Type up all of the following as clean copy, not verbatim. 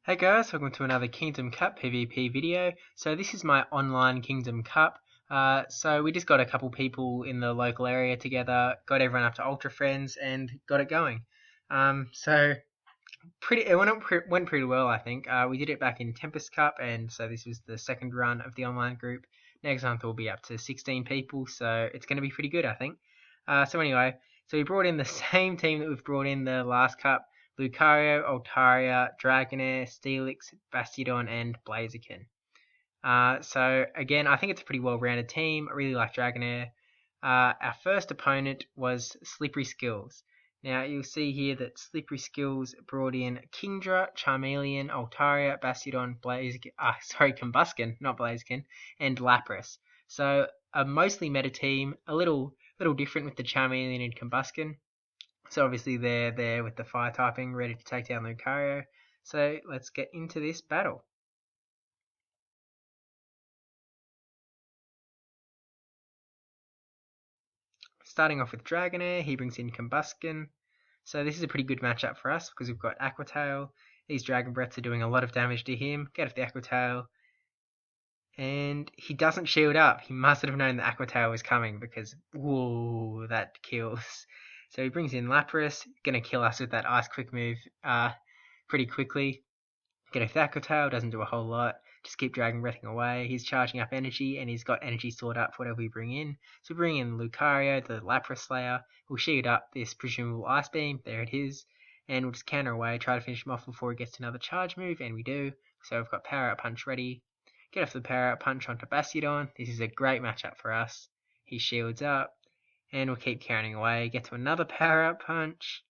Hey guys, welcome to another Kingdom Cup PvP video. So this is my online Kingdom Cup. So we just got a couple people in the local area together, got everyone up to Ultra Friends, and got it going. So it went pretty well, I think. We did it back in Tempest Cup, and so this was the second run of the online group. Next month we'll be up to 16 people, so it's going to be pretty good, I think. So anyway, so we brought in the same team that we've brought in the last cup. Lucario, Altaria, Dragonair, Steelix, Bastiodon, and Blaziken. So again, I think it's a pretty well-rounded team. I really like Dragonair. Our first opponent was Slippery Skills. Now you'll see here that Slippery Skills brought in Kingdra, Charmeleon, Altaria, Bastiodon, Combusken, not Blaziken, and Lapras. So a mostly meta team, a little different with the Charmeleon and Combusken. So obviously they're there with the fire typing, ready to take down Lucario. So let's get into this battle. Starting off with Dragonair, he brings in Combusken. So this is a pretty good matchup for us because we've got Aqua Tail. These Dragon Breaths are doing a lot of damage to him. Get off the Aqua Tail. And he doesn't shield up. He must have known that Aqua Tail was coming because, whoa, that kills. So he brings in Lapras, gonna kill us with that Ice Quick move pretty quickly. Get off the Aqua Tail, doesn't do a whole lot. Just keep Dragon Breathing away. He's charging up energy, and he's got energy stored up for whatever we bring in. So we bring in Lucario, the Lapras Slayer. We'll shield up this presumable Ice Beam. There it is. And we'll just counter away, try to finish him off before he gets to another charge move, and we do. So we've got Power Up Punch ready. Get off the Power Up Punch onto Bastiodon. This is a great matchup for us. He shields up, and we'll keep countering away. Get to another Power Up Punch.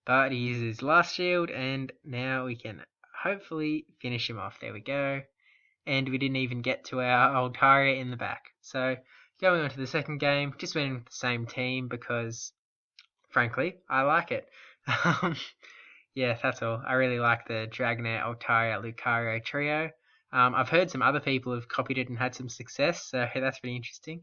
But he uses his last shield, and now we can hopefully finish him off. There we go. And we didn't even get to our Altaria in the back. So going on to the second game, just went in with the same team because, frankly, I like it. Yeah, that's all. I really like the Dragonair, Altaria, Lucario trio. I've heard some other people have copied it and had some success, so that's pretty interesting.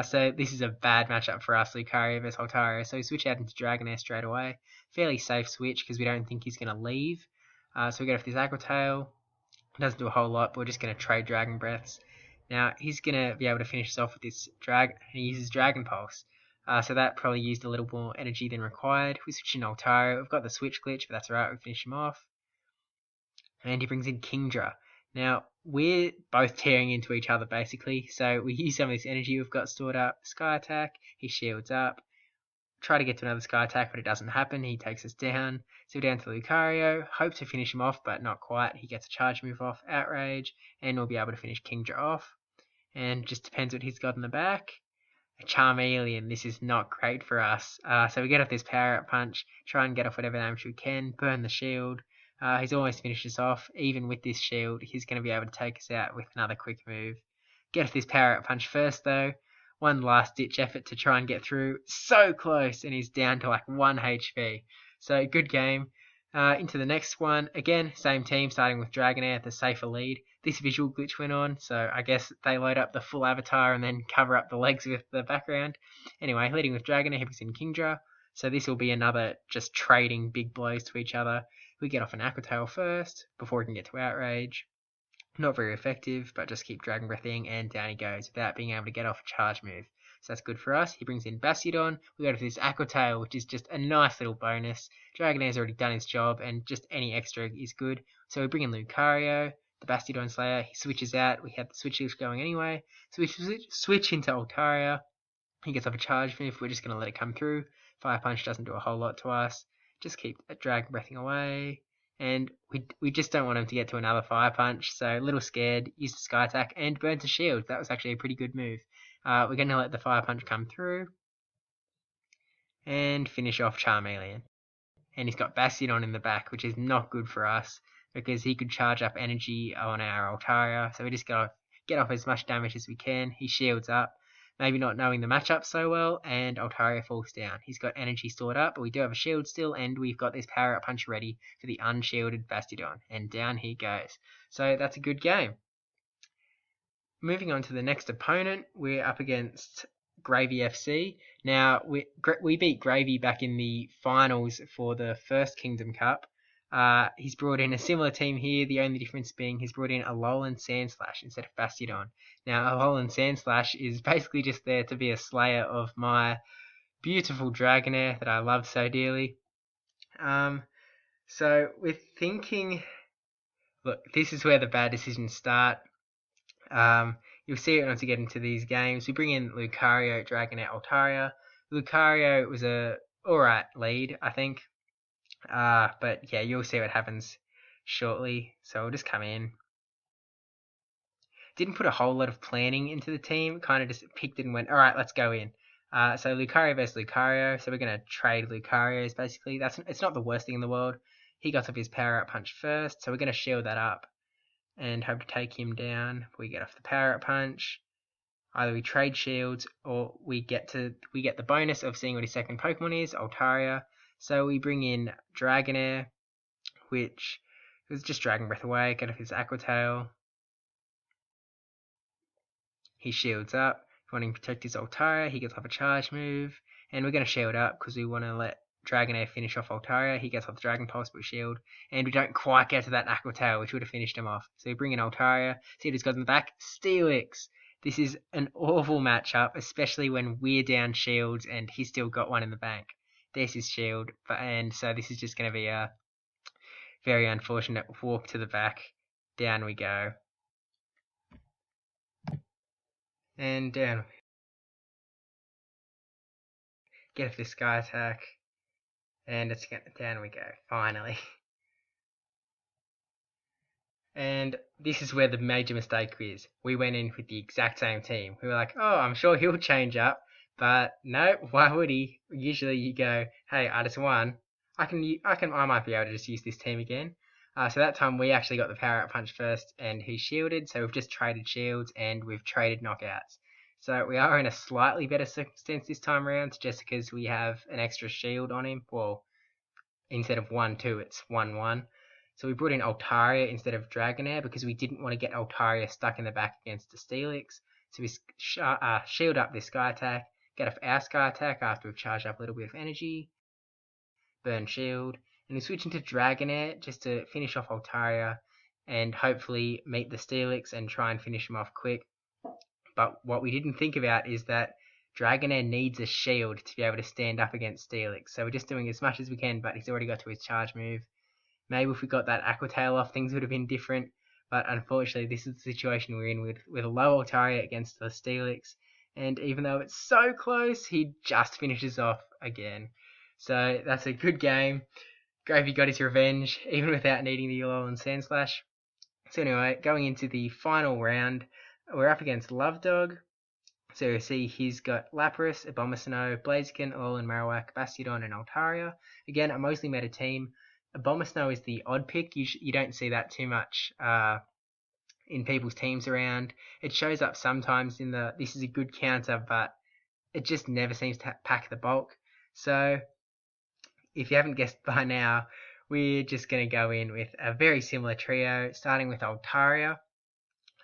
So this is a bad matchup for us, Lucario versus Altaria. So we switch out into Dragonair straight away. Fairly safe switch because we don't think he's going to leave. So we get off this Aqua Tail. Doesn't do a whole lot, but we're just going to trade Dragon Breaths. Now he's going to be able to finish us off with this he uses Dragon Pulse. So that probably used a little more energy than required. We switch in Altaria. We've got the switch glitch, but that's alright. We finish him off. And he brings in Kingdra. Now, we're both tearing into each other, basically. So we use some of this energy we've got stored up. Sky Attack. He shields up. Try to get to another Sky Attack, but it doesn't happen. He takes us down. So we're down to Lucario. Hope to finish him off, but not quite. He gets a charge move off. Outrage. And we'll be able to finish Kingdra off. And just depends what he's got in the back. A Charmeleon, this is not great for us. So we get off this Power Up Punch, try and get off whatever damage we can, burn the shield. He's almost finished us off. Even with this shield, he's going to be able to take us out with another quick move. Get off this Power Up Punch first though. One last ditch effort to try and get through. So close, and he's down to like 1 HP. So good game. Into the next one. Again, same team, starting with Dragonair, the safer lead. This visual glitch went on, so I guess they load up the full avatar and then cover up the legs with the background. Anyway, leading with Dragonair, he brings in Kingdra. So this will be another just trading big blows to each other. We get off an Aqua Tail first, before we can get to Outrage. Not very effective, but just keep Dragon Breathing, and down he goes without being able to get off a charge move. So that's good for us. He brings in Bastiodon. We go to this Aqua Tail, which is just a nice little bonus. Dragonair's already done his job, and just any extra is good. So we bring in Lucario, the Bastiodon Slayer. He switches out. We had the switch going anyway. So we switch into Altaria. He gets off a charge move. We're just going to let it come through. Fire Punch doesn't do a whole lot to us. Just keep Dragon Breathing away. And we just don't want him to get to another Fire Punch. So a little scared. Use the Sky Attack and burn to shield. That was actually a pretty good move. We're going to let the Fire Punch come through. And finish off Charmeleon. And he's got Bastiodon in the back, which is not good for us, because he could charge up energy on our Altaria. So we just gotta get off as much damage as we can. He shields up, maybe not knowing the matchup so well, and Altaria falls down. He's got energy stored up, but we do have a shield still, and we've got this Power Up Punch ready for the unshielded Bastiodon. And down he goes. So that's a good game. Moving on to the next opponent, we're up against Gravy FC. Now, we beat Gravy back in the finals for the first Kingdom Cup. He's brought in a similar team here, the only difference being he's brought in a Alolan Sandslash instead of Bastiodon. Now, Alolan Sandslash is basically just there to be a slayer of my beautiful Dragonair that I love so dearly. So we're thinking, look, this is where the bad decisions start. You'll see it once you get into these games. We bring in Lucario, Dragonair, Altaria. Lucario was a alright lead, I think. But yeah, you'll see what happens shortly. So we'll just come in. Didn't put a whole lot of planning into the team. Kind of just picked it and went, alright, let's go in. So Lucario versus Lucario. So we're going to trade Lucarios, basically. It's not the worst thing in the world. He got off his Power Up Punch first, so we're going to shield that up and hope to take him down. We get off the Power Up Punch. Either we trade shields or we get the bonus of seeing what his second Pokemon is, Altaria. So we bring in Dragonair, which was just Dragon Breath away, get off his Aqua Tail. He shields up, wanting to protect his Altaria, he gets off a charge move, and we're going to shield up because we want to let Dragonair finish off Altaria. He gets off the Dragon Pulse, but we shield, and we don't quite get to that Aqua Tail, which would have finished him off. So we bring in Altaria, see what he's got in the back, Steelix. This is an awful matchup, especially when we're down shields and he's still got one in the bank. There's his shield, and so this is just going to be a very unfortunate walk to the back. Down we go. And down. Get off this Sky Attack. And down we go, finally. And this is where the major mistake is. We went in with the exact same team. We were like, oh, I'm sure he'll change up. But no, why would he? Usually you go, hey, I just won. I might be able to just use this team again. So that time we actually got the Power Up Punch first and he shielded. So we've just traded shields and we've traded knockouts. So we are in a slightly better circumstance this time around just because we have an extra shield on him. Well, instead of 1-2, it's 1-1. So we brought in Altaria instead of Dragonair because we didn't want to get Altaria stuck in the back against the Steelix. So we shield up this Sky Attack, get off our Sky Attack after we've charged up a little bit of energy, burn shield, and we switch into Dragonair just to finish off Altaria and hopefully meet the Steelix and try and finish him off quick. But what we didn't think about is that Dragonair needs a shield to be able to stand up against Steelix. So we're just doing as much as we can, but he's already got to his charge move. Maybe if we got that Aqua Tail off, things would have been different. But unfortunately, this is the situation we're in with a low Altaria against the Steelix. And even though it's so close, he just finishes off again. So that's a good game. Gravy got his revenge, even without needing the Alolan Sandslash. So anyway, going into the final round, we're up against Love Dog. So you see he's got Lapras, Abomasnow, Blaziken, Alolan Marowak, Bastiodon, and Altaria. Again, a mostly meta team. Abomasnow is the odd pick. You don't see that too much in people's teams around. It shows up sometimes in this is a good counter, but it just never seems to pack the bulk. So if you haven't guessed by now, we're just going to go in with a very similar trio, starting with Altaria.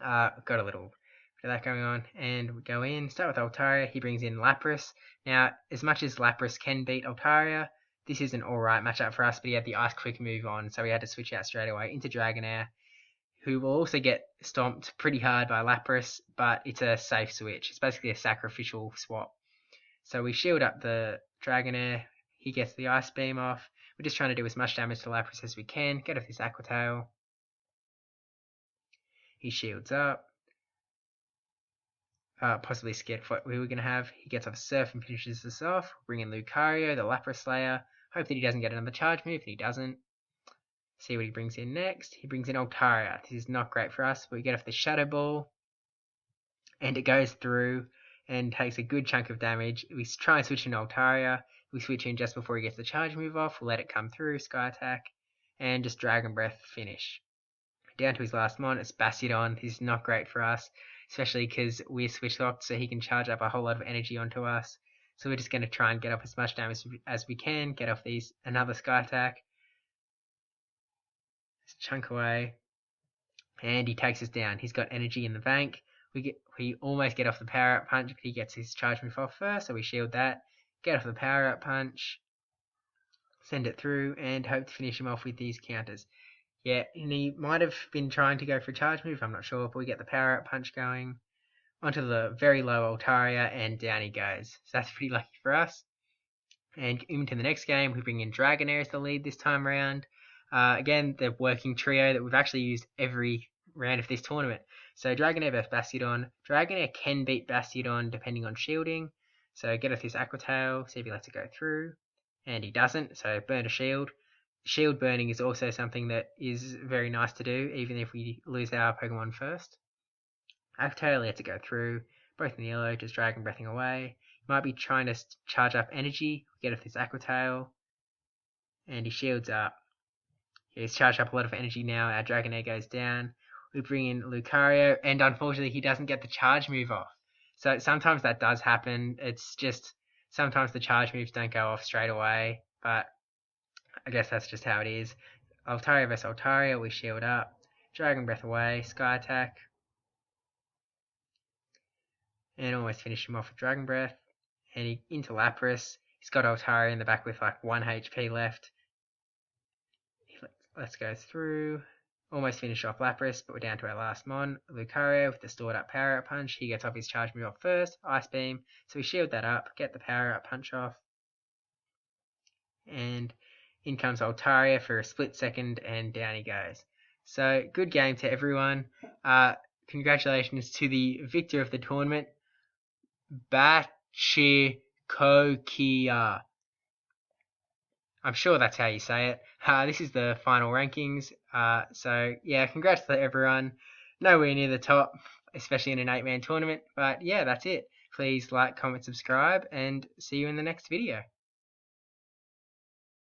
Got a little bit of that going on, and we go in, start with Altaria. He brings in Lapras. Now, as much as Lapras can beat Altaria, this is an alright matchup for us, but he had the Ice Quick move on, so we had to switch out straight away into Dragonair, who will also get stomped pretty hard by Lapras, but it's a safe switch. It's basically a sacrificial swap. So we shield up the Dragonair, he gets the Ice Beam off. We're just trying to do as much damage to Lapras as we can, get off this Aqua Tail. He shields up. Possibly scared for what we were going to have. He gets off Surf and finishes this off. Bring in Lucario, the Lapras Slayer. Hope that he doesn't get another charge move. If he doesn't, see what he brings in next. He brings in Altaria. This is not great for us, but we get off the Shadow Ball. And it goes through and takes a good chunk of damage. We try and switch in Altaria. We switch in just before he gets the charge move off. We'll let it come through, Sky Attack. And just Dragon Breath, finish. Down to his last mon, it's Bastiodon. This is not great for us, especially because we're switch locked, so he can charge up a whole lot of energy onto us. So we're just going to try and get off as much damage as we can, get off another Sky Attack. Just chunk away. And he takes us down. He's got energy in the bank. We almost get off the Power Up Punch, but he gets his charge move off first, so we shield that. Get off the Power Up Punch. send it through, and hope to finish him off with these counters. Yeah, and he might have been trying to go for a charge move, I'm not sure, but we get the power up punch going onto the very low Altaria, and down he goes. So that's pretty lucky for us. And into the next game, we bring in Dragonair as the lead this time around. Again, the working trio that we've actually used every round of this tournament. So Dragonair versus Bastiodon. Dragonair can beat Bastiodon depending on shielding. So get off this Aqua Tail, see if he lets it go through. And he doesn't, so burn a shield. Shield burning is also something that is very nice to do, even if we lose our Pokemon first. Aqua Tail lets it go through, both in yellow, just Dragon Breathing away. Might be trying to charge up energy, get off this Aqua Tail, and he shields up. He's charged up a lot of energy now, our Dragonair goes down. We bring in Lucario, and unfortunately he doesn't get the charge move off. So sometimes that does happen, it's just sometimes the charge moves don't go off straight away, but I guess that's just how it is. Altaria vs Altaria, we shield up, Dragon Breath away, Sky Attack, and almost finish him off with Dragon Breath. And he into Lapras. He's got Altaria in the back with like 1 HP left. Let's go through. Almost finish off Lapras, but we're down to our last mon. Lucario with the stored up power up punch. He gets off his charge move off first. Ice Beam. So we shield that up, get the power up punch off. And in comes Altaria for a split second, and down he goes. So good game to everyone. Congratulations to the victor of the tournament, Bachikokia. I'm sure that's how you say it. This is the final rankings. So yeah, congrats to everyone. Nowhere near the top, especially in an 8-man tournament. But yeah, that's it. Please like, comment, subscribe, and see you in the next video.